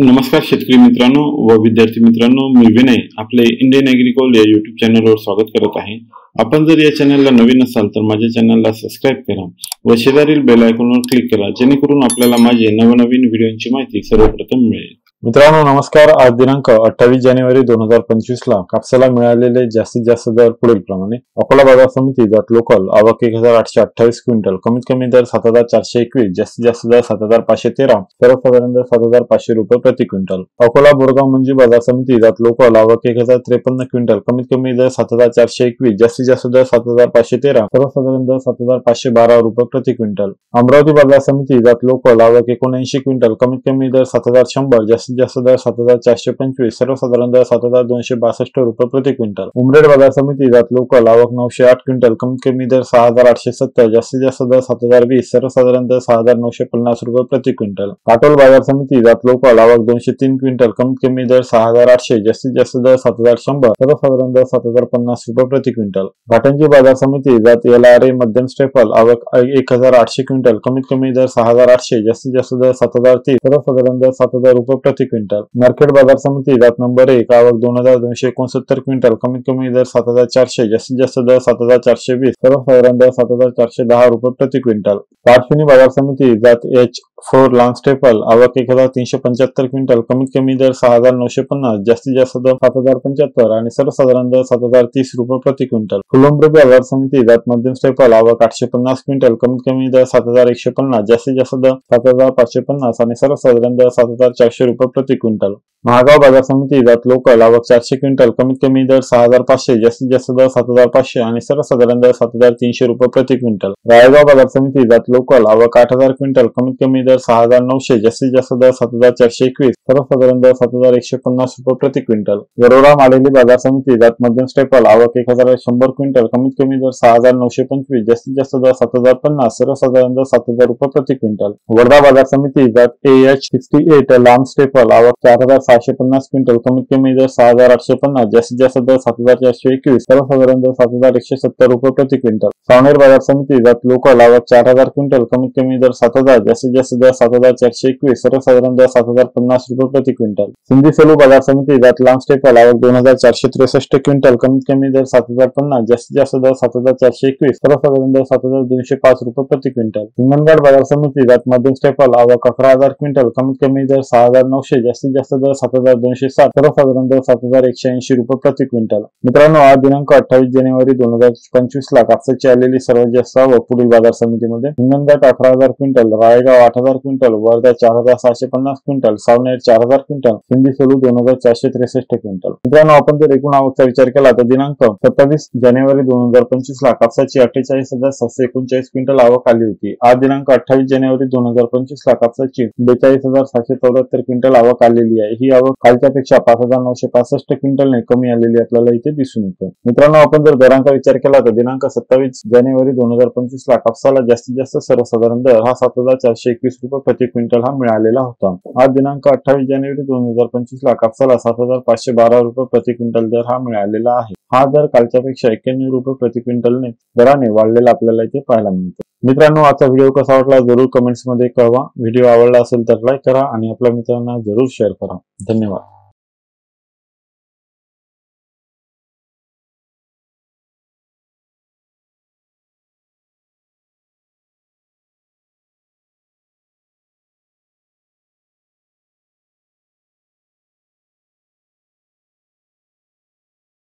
नमस्कार शेतकरी मित्रांनो व विद्यार्थी मित्रांनो, मी विनय आपले इंडियन ॲग्रिकॉल या यूट्यूब चॅनलवर स्वागत करत आहे। आपण जर या चॅनलला नवीन असाल तर माझ्या चॅनलला सबस्क्राईब करा व शेजारील बेल आयकॉनवर क्लिक करा, जेणेकरून आपल्याला माझे नवनवीन व्हिडिओंची माहिती सर्वप्रथम मिळेल। मित्रांनो नमस्कार। आज दिनांक 28 जानेवारी 2025 ला कापसाला मिळालेले जास्तीत जास्त दर पुढील प्रमाणे। अकोला बाजार समिती जात लोकल आवक 1828 क्विंटल, कमीत कमी दर 7421, जास्तीत जास्त दर 7513, सर्वसाधारण दर 7500 रुपये प्रति क्विंटल। अकोला बोरगाव मंडी बाजार समिती जात लोकल आवक 1053 क्विंटल, कमीत कमी दर 7421, जास्तीत जास्त दर 7513, सर्वसाधारण दर 7512 रुपये प्रति क्विंटल। अमरावती बाजार समिती जात लोकल आवक 79 क्विंटल, कमीत कमी दर 7100, जास्तीत जास्त दर 7425, सर्वसाधारण दर 7262 रुपये प्रति क्विंटल। उमरेड बाजार समिती जात लोकल आवक 908 क्विंटल, कमीत कमी दर 6870, जास्तीत जास्त दर 7020, सर्वसाधारण दर 6950 रुपये प्रति क्विंटल। काटोल बाजार समिती जात लोकल आवक 203 क्विंटल, कमीत कमी दर 6800, जास्तीत जास्त दर 7100, सर्वसाधारण दर 7050 रुपये प्रति क्विंटल। घाटंजी बाजार समिती जात LRA मध्यम स्टेपल आवक 1800 क्विंटल, कमीत कमी दर 6800, जास्तीत जास्त दर 7030, सर्वसाधारण दर 7000 रुपये प्रति क्विंटल। मार्केट बाजार समिती जात नंबर 1 आवक 2269 क्विंटल, कमीत कमी दर 7400, जास्तीत जास्त दर 7420, सर्वसाधारण दर 7410 रुपये प्रति क्विंटल। पारशिवनी बाजार समिती जात H4 लॉन्ग स्टेपल आवक 1375 क्विंटल, कमीत कमी दर 6950, जास्तीत जास्त दर 7075 आणि सर्वसाधारण दर 7030 रुपये प्रति क्विंटल। फुलंब्री बाजार समिती जात मध्यम स्टेपल आवक 850 क्विंटल, कमीत कमी दर 7150, जास्तीत जास्त दर 7550 आणि सर्वसाधारण दर 7400 रुपये प्रति क्विंटल। महागाव बाजार समिती जात लोकल आवक 400 क्विंटल, कमीत कमी दर 6500, जास्तीत जास्त दर 7500 आणि सर्वसाधारण दर 7300 रुपये प्रति क्विंटल। रायगाव बाजार समिती जात लोकल आवक 8000 क्विंटल, कमीत कमी दर 6900, जास्तीत जास्त दर 7421, सर्वसाधारण दर 7150 रुपये प्रति क्विंटल। वरोरा मालेली बाजार समिती जात मध्यम स्टेपल आवक 1100 क्विंटल, कमीत कमी दर 6925, जास्तीत जास्त दर 7050, सर्वसाधारण दर 7000 रुपये प्रति क्विंटल। वर्धा बाजार समिती जात AH68 लांब स्टेपल आवक 4750 क्विंटल, कमीत कमी दर 6850, जास्तीत जास्त दर 7421, सर्वसाधारण दर 7170 रुपये प्रति क्विंटल। सावनेर बाजार समिती जात लोकल आवक 4000 क्विंटल, कमीत कमी दर 7000, जास्तीत जास्त दर 7421, सर्वसाधारण दर 7050 रुपये प्रति क्विंटल। सिंधी सेलू बाजार समिती जात लॉन्ग स्टेपल आवक 2463 क्विंटल, कमीत कमी दर 7050, जास्तीत जास्त दर 7421, सर्वसाधारण दर 7205 रुपये प्रति क्विंटल। हिंगणघाट बाजार समिती जात मध्यम स्टेपल आवक 11000 क्विंटल, कमीत कमी दर 6900, जास्तीत जास्त दर 7207, सर्वसाधारण दर 7180 रुपये प्रति क्विंटल। मित्रांनो आज दिनांक 28 जानेवारी 2025 ला कापसाची आलेली सर्वात जास्त आवक पुढील बाजार समितीमध्ये Hinganghat 11000 quintal, Raigaon 8000 quintal, Wardha 4750 quintal, Saoner 4000 quintal, Sindhi Selu 2463 quintal. मित्रांनो आपण जर एकूण आवकचा विचार केला तर दिनांक 27 जानेवारी 2025 ला कापसाची 48739 क्विंटल आवक आली होती। आज दिनांक 28 जानेवारी 2025 ला कापसाची 42774 क्विंटल आवक आलेली आहे। ही आवक कालच्यापेक्षा 5965 क्विंटलने कमी आलेली आपल्याला इथे दिसून येते। मित्रांनो आपण जर दरांचा विचार केला तर दिनांक 27 जानेवारी 2025 ला कापसाला जास्तीत जास्त सर्वसाधारण दर हा 7421 रुपये प्रति क्विंटल हा मिळालेला होता। आज दिनांक 28 जानेवारी 2025 ला कापसाला 7512 रुपये प्रति क्विंटल दर हा मिळालेला आहे। हा दर कालच्यापेक्षा 91 रुपये प्रति क्विंटलने दराने वाढलेला आपल्याला इथे पाहायला मिळतो। मित्रांनो आजचा व्हिडिओ कसा वाटला जरूर कमेंट्स मध्ये कळवा। व्हिडिओ आवडला असेल तर लाईक करा आणि आपल्या मित्रांना जरूर शेअर करा। धन्यवाद।